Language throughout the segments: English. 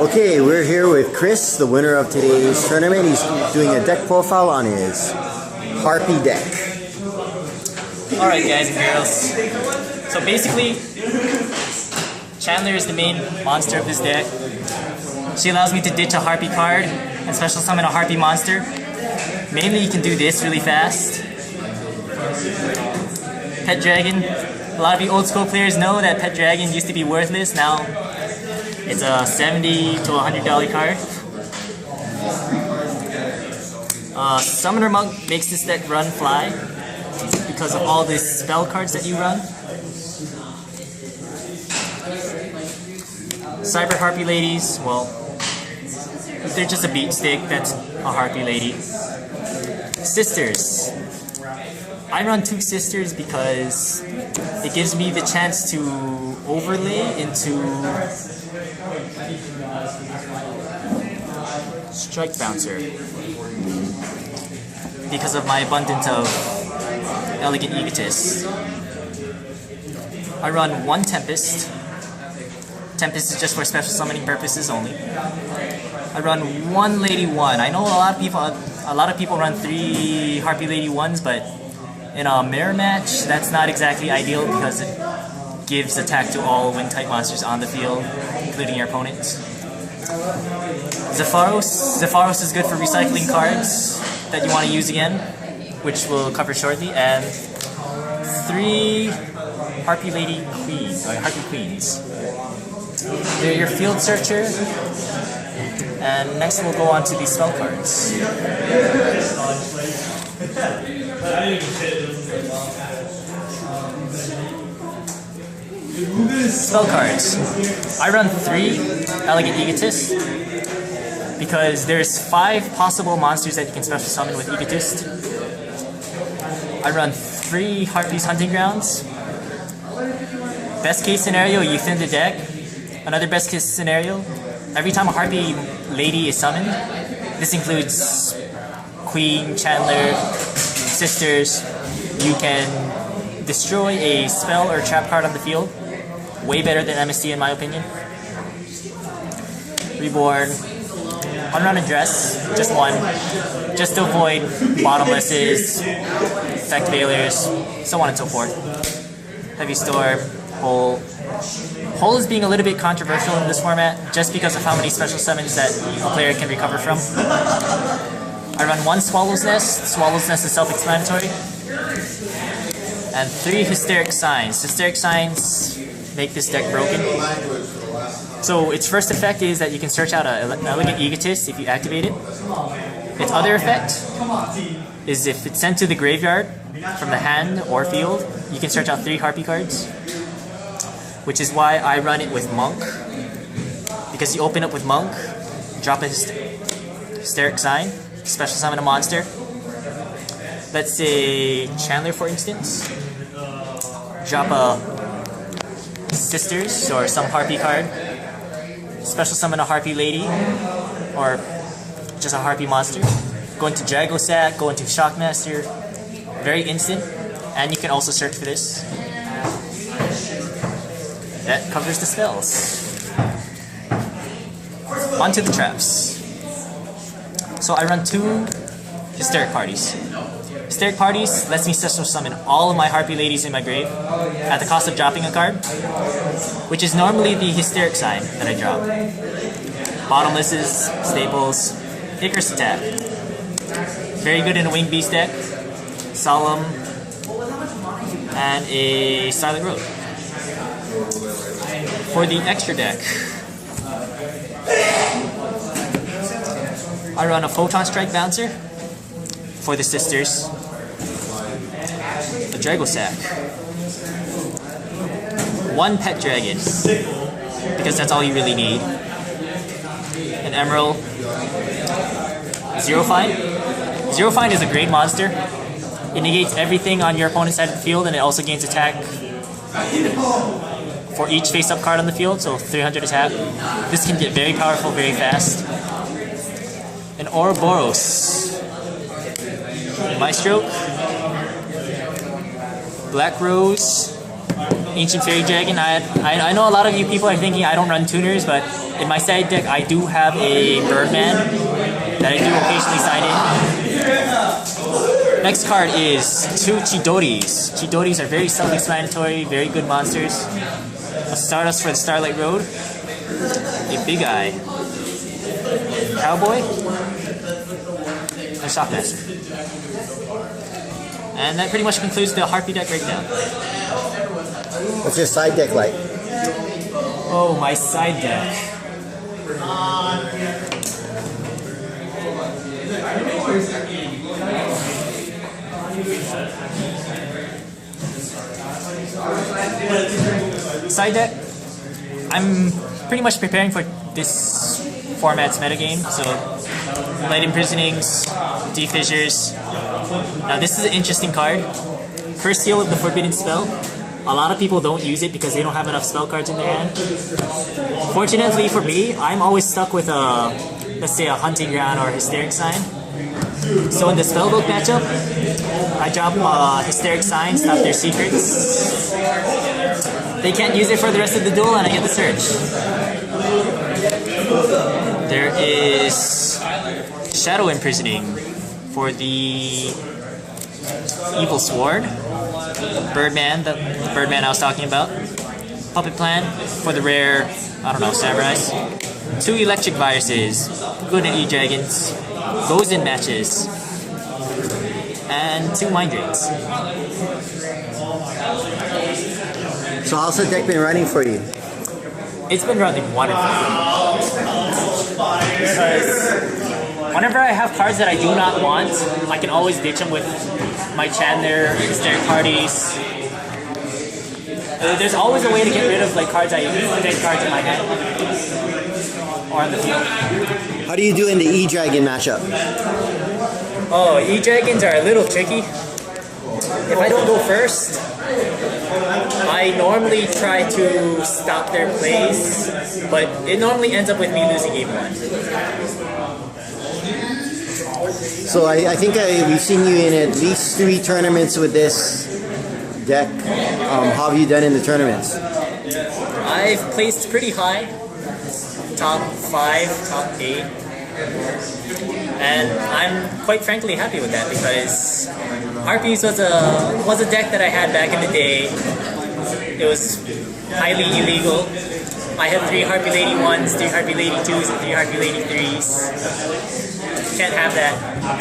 Okay, we're here with Chris, the winner of today's tournament. He's doing a deck profile on his Harpie deck. Alright guys and girls, so basically, Chandler is the main monster of this deck. She allows me to ditch a Harpie card and special summon a Harpie monster. Mainly you can do this really fast. Pet Dragon. A lot of you old school players know that Pet Dragon used to be worthless. Now it's a $70 to $100 card. Summoner Monk makes this deck run fly because of all the spell cards that you run. Cyber Harpie Ladies, well, they're just a beat stick, that's a Harpie Lady. Sisters. I run 2 Sisters because it gives me the chance to overlay into Strike Bouncer because of my abundance of Elegant Egotist. I run 1 Tempest. Tempest is just for special summoning purposes only. I run 1 Lady 1. I know a lot of people run 3 Harpie Lady 1s, but in a mirror match, that's not exactly ideal because it gives attack to all wind type monsters on the field, including your opponents. Zephyros is good for recycling cards that you want to use again, which we'll cover shortly, and 3 Harpie Lady Queens, or Harpie Queens. They're your Field Searcher, and next we'll go on to the spell cards. Spell cards. I run 3 Elegant Egotist because there's 5 possible monsters that you can special summon with Egotist. I run 3 Harpie's Hunting Grounds. Best case scenario, you thin the deck. Another best case scenario, every time a Harpie Lady is summoned, this includes Queen, Chandler, Sisters, you can destroy a spell or trap card on the field. Way better than MST in my opinion. Reborn. Unrun a Dress, just 1. Just to avoid bottomlesses, effect failures, so on and so forth. Heavy Storm, Hole. Hole is being a little bit controversial in this format just because of how many special summons that a player can recover from. I run 1 Swallow's Nest. Swallow's Nest is self-explanatory. And 3 Hysteric Signs. Hysteric Signs make this deck broken. So its first effect is that you can search out an Elegant Egotist if you activate it. Its other effect is if it's sent to the graveyard from the hand or field, you can search out 3 Harpie cards. Which is why I run it with Monk. Because you open up with Monk, drop a Hysteric Sign, special summon a monster. Let's say Chandler for instance. Drop a Sisters or some Harpie card. Special summon a Harpie Lady or just a Harpie monster. Go into Dragosack, go into Shockmaster. Very instant. And you can also search for this. That covers the spells. On to the traps. So I run 2 Hysteric Parties. Hysteric Parties lets me special summon all of my Harpie Ladies in my grave at the cost of dropping a card, which is normally the Hysteric Sign that I drop. Bottomlesses, Staples, Icarus Attack. Very good in a Winged Beast deck. Solemn, and a Silent Road. For the extra deck, I run a Photon Strike Bouncer for the Sisters, a Dragosack, 1 Pet Dragon, because that's all you really need, an Emerald, Zero Find. Zero Find is a great monster. It negates everything on your opponent's side of the field, and it also gains attack for each face-up card on the field, so 300 attack. This can get very powerful very fast. An Ouroboros. Maestro. Black Rose. Ancient Fairy Dragon. I know a lot of you people are thinking I don't run tuners, but in my side deck I do have a Birdman that I do occasionally sign in. Next card is two Chidoris. Chidoris are very self-explanatory, very good monsters. A Stardust for the Starlight Road. A Big Eye. Cowboy. And a Shockmaster. And that pretty much concludes the Harpie deck breakdown. What's your side deck like? Oh, my side deck. Side deck, I'm pretty much preparing for this format's metagame, so Light Imprisonings, Defissures. Now this is an interesting card. First Seal of the Forbidden Spell. A lot of people don't use it because they don't have enough spell cards in their hand. Fortunately for me, I'm always stuck with a, let's say, a Hunting Ground or a Hysteric Sign. So in the Spellbook matchup, I drop Hysteric Sign, stop their secrets. They can't use it for the rest of the duel and I get the Surge. There is Shadow Imprisoning for the Evil Sword. Birdman, the Birdman I was talking about. Puppet Plan for the rare, I don't know, Samurais. Two Electric Viruses, good at E-Dragons. Goes in matches. And two Mind Drains. So how's the deck been running for you? It's been running wonderful. Because whenever I have cards that I do not want, I can always ditch them with my Chandler, Hysteric Parties. There's always a way to get rid of like cards dead cards in my hand. Or on the field. How do you do in the E-Dragon matchup? Oh, E-Dragons are a little tricky. If I don't go first, I normally try to stop their plays, but it normally ends up with me losing game 1. So I think we've seen you in at least 3 tournaments with this deck. How have you done in the tournaments? I've placed pretty high, top 5, top 8, and I'm quite frankly happy with that because Harpies was a deck that I had back in the day. It was highly illegal. I had 3 Harpie Lady 1s, 3 Harpie Lady 2s, and 3 Harpie Lady 3s. Can't have that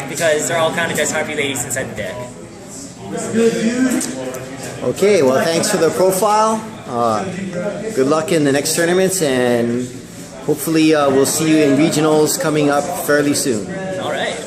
because they're all counted as Harpie Ladies inside the deck. Okay, well thanks for the profile. Good luck in the next tournaments and hopefully we'll see you in regionals coming up fairly soon. Alright.